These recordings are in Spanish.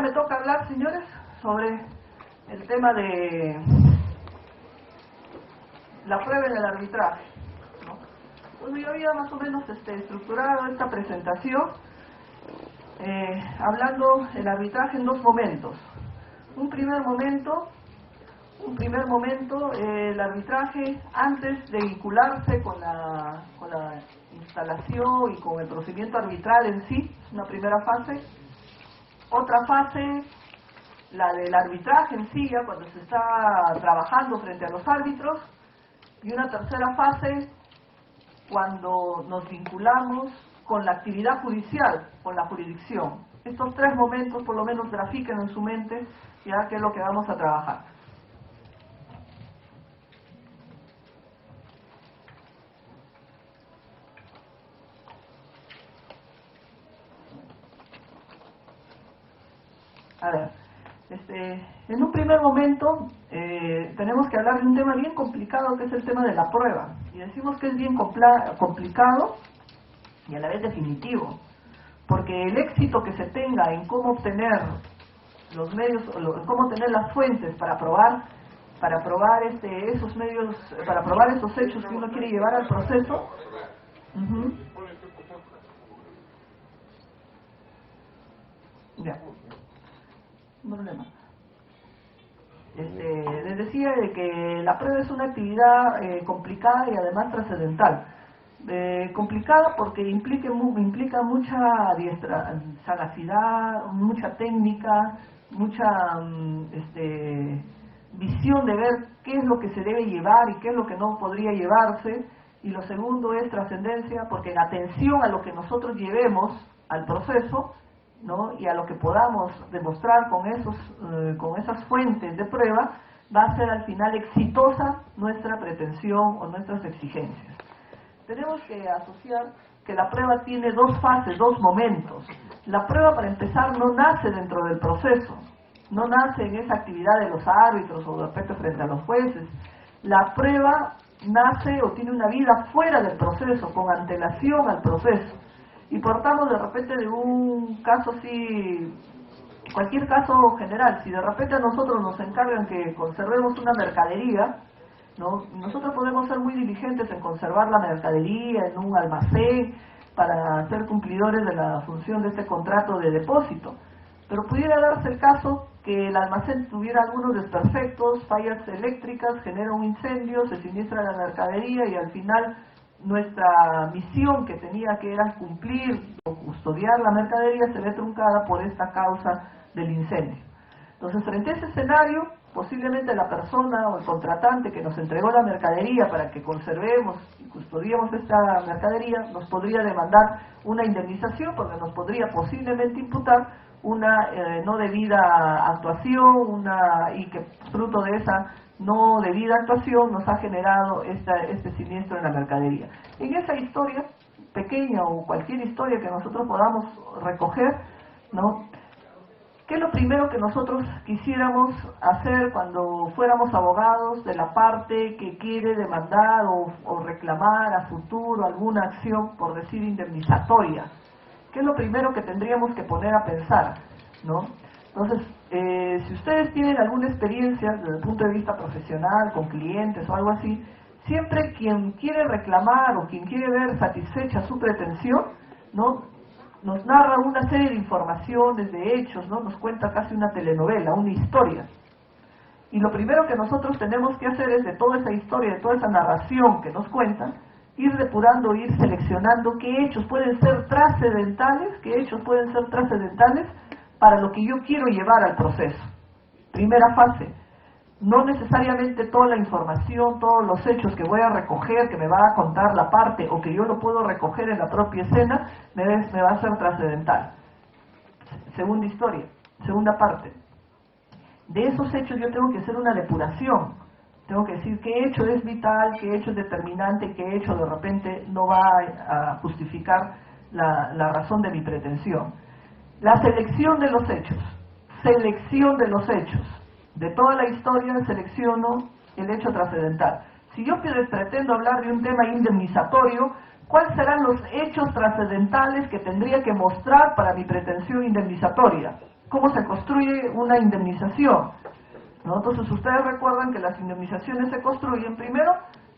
me toca hablar, señores, sobre el tema de la prueba en el arbitraje, ¿no? Bueno, yo había más o menos estructurado esta presentación hablando del arbitraje en dos momentos. Un primer momento, el arbitraje antes de vincularse con la instalación y con el procedimiento arbitral en sí, una primera fase. Otra fase, la del arbitraje en sí, ya cuando se está trabajando frente a los árbitros. Y una tercera fase, cuando nos vinculamos con la actividad judicial, con la jurisdicción. Estos tres momentos, por lo menos, grafiquen en su mente ya qué es lo que vamos a trabajar. A ver, en un primer momento tenemos que hablar de un tema bien complicado que es el tema de la prueba. Y decimos que es bien complicado y a la vez definitivo, porque el éxito que se tenga en cómo obtener los medios, cómo tener las fuentes para probar esos medios, para probar esos hechos que uno quiere llevar al proceso. Ya. No problema. Les decía de que la prueba es una actividad complicada y además trascendental. Complicada porque implica mucha sagacidad, mucha técnica, mucha visión de ver qué es lo que se debe llevar y qué es lo que no podría llevarse. Y lo segundo es trascendencia, porque en atención a lo que nosotros llevemos al proceso, ¿no? Y a lo que podamos demostrar con esas fuentes de prueba, va a ser al final exitosa nuestra pretensión o nuestras exigencias. Tenemos que asociar que la prueba tiene dos fases, dos momentos. La prueba, para empezar, no nace dentro del proceso, no nace en esa actividad de los árbitros o de repente frente a los jueces. La prueba nace o tiene una vida fuera del proceso, con antelación al proceso. Y portamos de repente de un caso así, cualquier caso general, si de repente a nosotros nos encargan que conservemos una mercadería, ¿no? Nosotros podemos ser muy diligentes en conservar la mercadería en un almacén para ser cumplidores de la función de este contrato de depósito. Pero pudiera darse el caso que el almacén tuviera algunos desperfectos, fallas eléctricas, genera un incendio, se siniestra la mercadería y al final nuestra misión, que tenía que era cumplir o custodiar la mercadería, se ve truncada por esta causa del incendio. Entonces, frente a ese escenario, posiblemente la persona o el contratante que nos entregó la mercadería para que conservemos y custodiemos esta mercadería, nos podría demandar una indemnización, porque nos podría posiblemente imputar una no debida actuación, y que fruto de esa no debida actuación nos ha generado este siniestro en la mercadería. En esa historia pequeña o cualquier historia que nosotros podamos recoger, ¿no? ¿Qué es lo primero que nosotros quisiéramos hacer cuando fuéramos abogados de la parte que quiere demandar o reclamar a futuro alguna acción, por decir, indemnizatoria? ¿Qué es lo primero que tendríamos que poner a pensar, ¿no? Entonces, si ustedes tienen alguna experiencia desde el punto de vista profesional, con clientes o algo así, siempre quien quiere reclamar o quien quiere ver satisfecha su pretensión, ¿no?, nos narra una serie de informaciones, de hechos, ¿no? Nos cuenta casi una telenovela, una historia. Y lo primero que nosotros tenemos que hacer es, de toda esa historia, de toda esa narración que nos cuentan, ir depurando, ir seleccionando qué hechos pueden ser trascendentales, para lo que yo quiero llevar al proceso. Primera fase. No necesariamente toda la información, todos los hechos que voy a recoger, que me va a contar la parte, o que yo lo puedo recoger en la propia escena, me va a ser trascendental. Segunda historia, segunda parte. De esos hechos yo tengo que hacer una depuración. Tengo que decir qué hecho es vital, qué hecho es determinante, qué hecho de repente no va a justificar la razón de mi pretensión. La selección de los hechos. De toda la historia selecciono el hecho trascendental. Si yo pretendo hablar de un tema indemnizatorio, ¿cuáles serán los hechos trascendentales que tendría que mostrar para mi pretensión indemnizatoria? cómo se construye una indemnización, ¿no? Entonces ustedes recuerdan que las indemnizaciones se construyen primero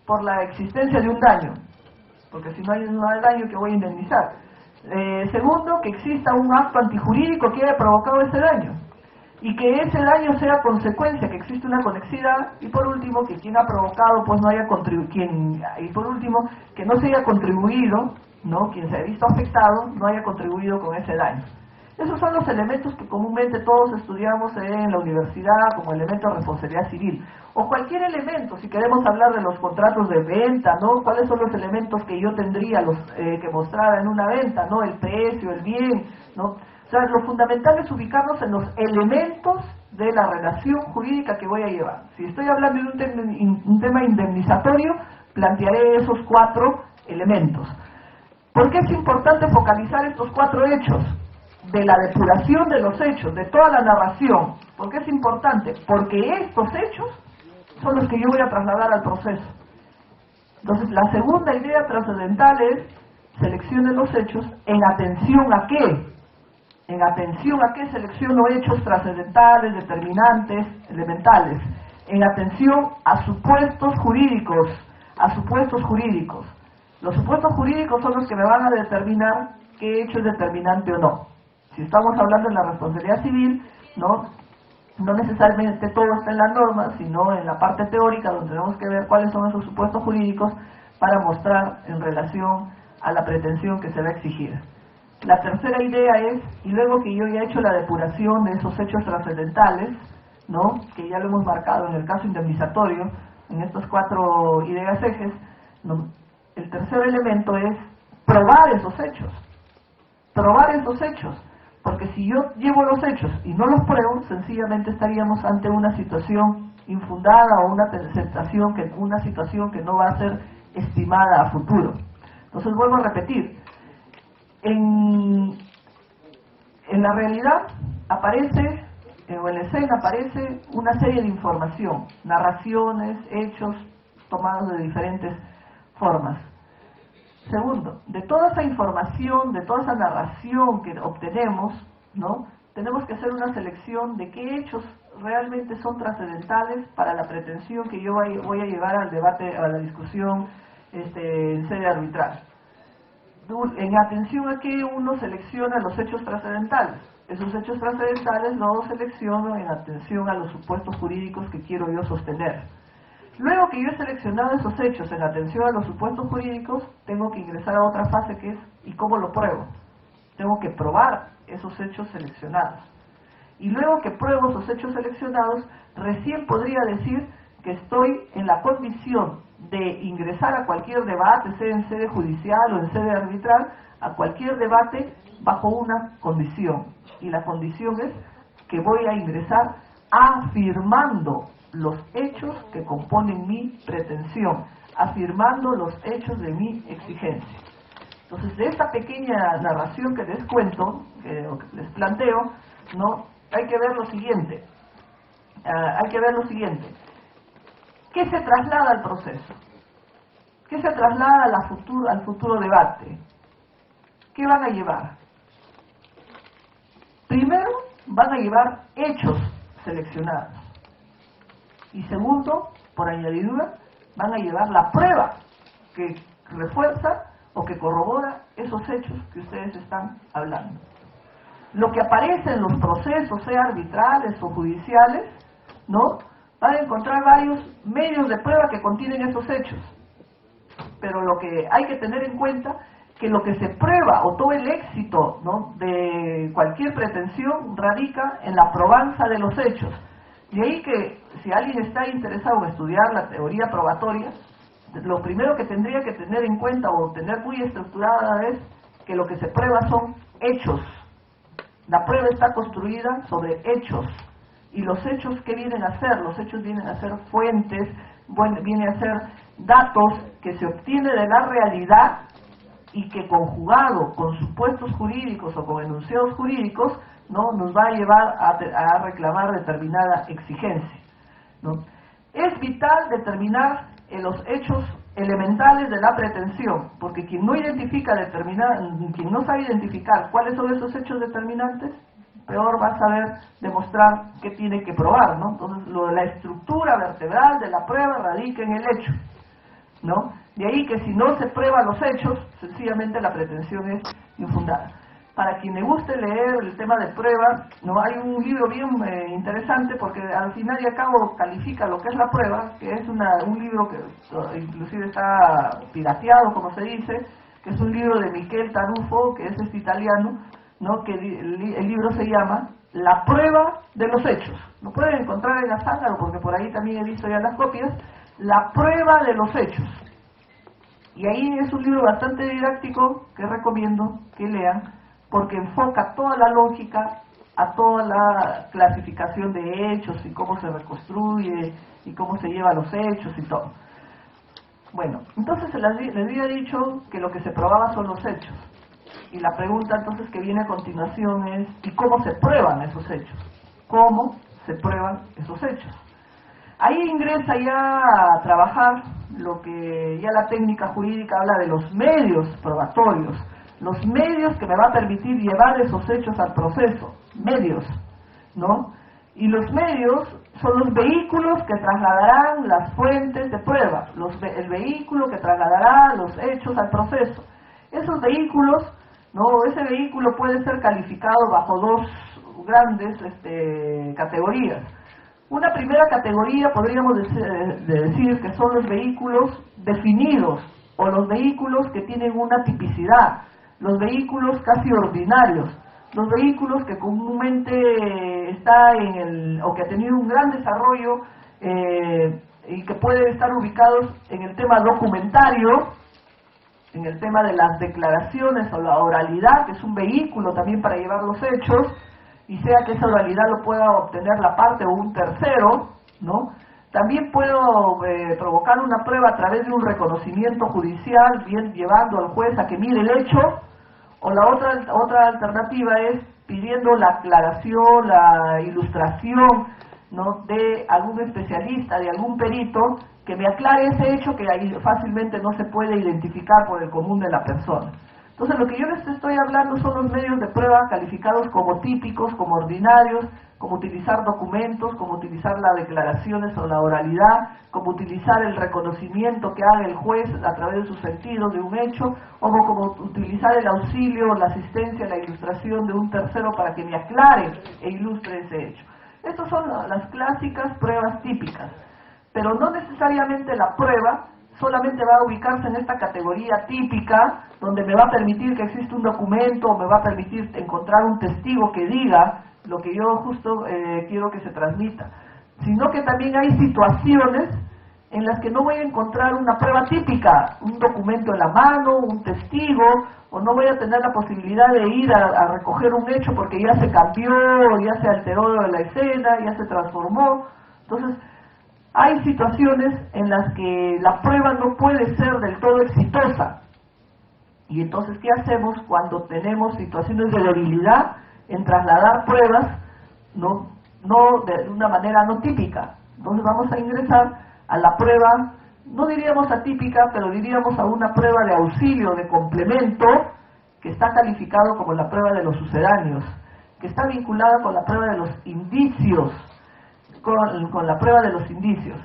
por la existencia de un daño, porque si no hay daño, ¿que voy a indemnizar? Segundo, que exista un acto antijurídico que haya provocado ese daño, y que ese daño sea consecuencia, que existe una conexidad, y por último, que quien ha provocado, pues no haya y por último, que no se haya contribuido, ¿no? Quien se ha visto afectado, no haya contribuido con ese daño. Esos son los elementos que comúnmente todos estudiamos en la universidad como elemento de responsabilidad civil. O cualquier elemento, si queremos hablar de los contratos de venta, ¿no? ¿Cuáles son los elementos que yo tendría que mostrar en una venta, ¿no? El precio, el bien, ¿no? O sea, lo fundamental es ubicarnos en los elementos de la relación jurídica que voy a llevar. Si estoy hablando de un tema indemnizatorio, plantearé esos 4 elementos. ¿Por qué es importante focalizar estos 4 hechos? De la depuración de los hechos, de toda la narración. ¿Por qué es importante? Porque estos hechos son los que yo voy a trasladar al proceso. Entonces, la segunda idea trascendental es seleccione los hechos en atención a qué. En atención a qué selecciono hechos trascendentales, determinantes, elementales. En atención a supuestos jurídicos. A supuestos jurídicos. Los supuestos jurídicos son los que me van a determinar qué hecho es determinante o no. Si estamos hablando de la responsabilidad civil, no necesariamente todo está en la norma, sino en la parte teórica, donde tenemos que ver cuáles son esos supuestos jurídicos para mostrar en relación a la pretensión que se va a exigir. La tercera idea es, y luego que yo ya he hecho la depuración de esos hechos trascendentales, ¿no? Que ya lo hemos marcado en el caso indemnizatorio, en estos 4 ideas ejes, ¿no? El tercer elemento es probar esos hechos. Probar esos hechos. Porque si yo llevo los hechos y no los pruebo, sencillamente estaríamos ante una situación infundada o una situación que no va a ser estimada a futuro. Entonces vuelvo a repetir, en la realidad aparece, o en la escena aparece una serie de información, narraciones, hechos tomados de diferentes formas. Segundo, de toda esa información, de toda esa narración que obtenemos, ¿no? Tenemos que hacer una selección de qué hechos realmente son trascendentales para la pretensión que yo voy a llevar al debate, a la discusión en sede arbitral. En atención a que uno selecciona los hechos trascendentales. Esos hechos trascendentales los selecciono en atención a los supuestos jurídicos que quiero yo sostener. Luego que yo he seleccionado esos hechos en atención a los supuestos jurídicos, tengo que ingresar a otra fase que es, ¿y cómo lo pruebo? Tengo que probar esos hechos seleccionados. Y luego que pruebo esos hechos seleccionados, recién podría decir que estoy en la condición de ingresar a cualquier debate, sea en sede judicial o en sede arbitral, a cualquier debate bajo una condición. Y la condición es que voy a ingresar afirmando los hechos que componen mi pretensión, afirmando los hechos de mi exigencia. Entonces, de esta pequeña narración que les cuento, que les planteo, ¿no? Hay que ver lo siguiente. ¿Qué se traslada al proceso? ¿Qué se traslada al futuro debate? ¿Qué van a llevar? Primero, van a llevar hechos seleccionados. Y segundo, por añadidura, van a llevar la prueba que refuerza o que corrobora esos hechos que ustedes están hablando. Lo que aparece en los procesos, sea arbitrales o judiciales, ¿no? Van a encontrar varios medios de prueba que contienen esos hechos. Pero lo que hay que tener en cuenta que lo que se prueba o todo el éxito, ¿no?, de cualquier pretensión radica en la probanza de los hechos. De ahí que si alguien está interesado en estudiar la teoría probatoria, lo primero que tendría que tener en cuenta o tener muy estructurada es que lo que se prueba son hechos. La prueba está construida sobre hechos. Y los hechos, ¿qué vienen a ser? Los hechos vienen a ser fuentes, vienen a ser datos que se obtiene de la realidad y que conjugado con supuestos jurídicos o con enunciados jurídicos, ¿no?, nos va a llevar a reclamar determinada exigencia, ¿no? Es vital determinar los hechos elementales de la pretensión, porque quien no sabe identificar cuáles son esos hechos determinantes, peor va a saber demostrar qué tiene que probar, ¿no? Entonces, la estructura vertebral de la prueba radica en el hecho, ¿no? De ahí que si no se prueban los hechos, sencillamente la pretensión es infundada. Para quien le guste leer el tema de prueba, no hay un libro bien interesante, porque al final y al cabo califica lo que es la prueba, que es un libro que inclusive está pirateado, como se dice, que es un libro de Michel Tarufo, que es italiano, ¿no? Que el libro se llama La prueba de los hechos. Lo pueden encontrar en Azángaro, porque por ahí también he visto ya las copias. La prueba de los hechos. Y ahí es un libro bastante didáctico que recomiendo que lean, porque enfoca toda la lógica a toda la clasificación de hechos y cómo se reconstruye y cómo se lleva los hechos y todo. Bueno, entonces les había dicho que lo que se probaba son los hechos. Y la pregunta entonces que viene a continuación es, ¿y cómo se prueban esos hechos? ¿Cómo se prueban esos hechos? Ahí ingresa ya a trabajar lo que ya la técnica jurídica habla de los medios probatorios, los medios que me va a permitir llevar esos hechos al proceso, medios, ¿no? Y los medios son los vehículos que trasladarán las fuentes de prueba, el vehículo que trasladará los hechos al proceso. Esos vehículos, ¿no? Ese vehículo puede ser calificado bajo dos grandes categorías. Una primera categoría podríamos decir que son los vehículos definidos o los vehículos que tienen una tipicidad, los vehículos casi ordinarios, los vehículos que comúnmente está o que ha tenido un gran desarrollo y que pueden estar ubicados en el tema documentario, en el tema de las declaraciones o la oralidad, que es un vehículo también para llevar los hechos, y sea que esa oralidad lo pueda obtener la parte o un tercero, ¿no? También puedo provocar una prueba a través de un reconocimiento judicial, bien llevando al juez a que mire el hecho, o la otra alternativa es pidiendo la aclaración, la ilustración, ¿no? De algún especialista, de algún perito, que me aclare ese hecho que ahí fácilmente no se puede identificar por el común de la persona. Entonces, lo que yo les estoy hablando son los medios de prueba calificados como típicos, como ordinarios, como utilizar documentos, como utilizar las declaraciones o la oralidad, como utilizar el reconocimiento que haga el juez a través de sus sentidos de un hecho, o como utilizar el auxilio, la asistencia, la ilustración de un tercero para que me aclare e ilustre ese hecho. Estas son las clásicas pruebas típicas, pero no necesariamente la prueba solamente va a ubicarse en esta categoría típica, donde me va a permitir que exista un documento, o me va a permitir encontrar un testigo que diga lo que yo justo quiero que se transmita, sino que también hay situaciones en las que no voy a encontrar una prueba típica, un documento en la mano, un testigo, o no voy a tener la posibilidad de ir a recoger un hecho porque ya se cambió, ya se alteró la escena, ya se transformó. Entonces, hay situaciones en las que la prueba no puede ser del todo exitosa. Y entonces, ¿qué hacemos cuando tenemos situaciones de debilidad en trasladar pruebas no de una manera no típica? Entonces vamos a ingresar a la prueba, no diríamos atípica, pero diríamos a una prueba de auxilio, de complemento, que está calificado como la prueba de los sucedáneos, que está vinculada con la prueba de los indicios, con la prueba de los indicios.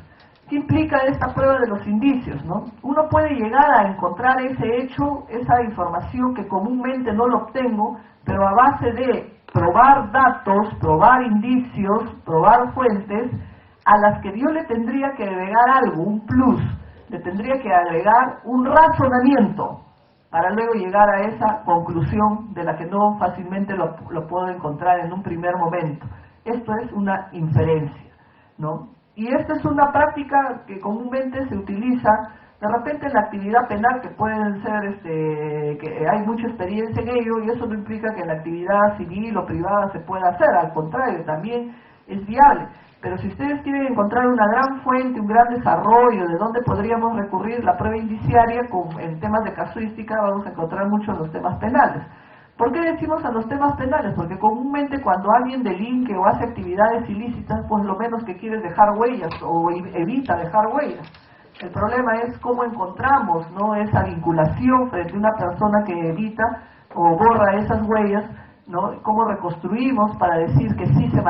¿Qué implica esta prueba de los indicios, no? Uno puede llegar a encontrar ese hecho, esa información que comúnmente no lo obtengo, pero a base de probar datos, probar indicios, probar fuentes, a las que yo le tendría que agregar algo, un plus, le tendría que agregar un razonamiento, para luego llegar a esa conclusión de la que no fácilmente lo puedo encontrar en un primer momento. Esto es una inferencia, ¿no? Y esta es una práctica que comúnmente se utiliza de repente en la actividad penal, que pueden ser, que hay mucha experiencia en ello, y eso no implica que en la actividad civil o privada se pueda hacer, al contrario, también es viable. Pero si ustedes quieren encontrar una gran fuente, un gran desarrollo de dónde podríamos recurrir la prueba indiciaria, en temas de casuística vamos a encontrar mucho en los temas penales. ¿Por qué decimos a los temas penales? Porque comúnmente cuando alguien delinque o hace actividades ilícitas, pues lo menos que quiere es dejar huellas o evita dejar huellas. El problema es cómo encontramos, ¿no?, esa vinculación frente a una persona que evita o borra esas huellas, ¿no? ¿Cómo reconstruimos para decir que sí se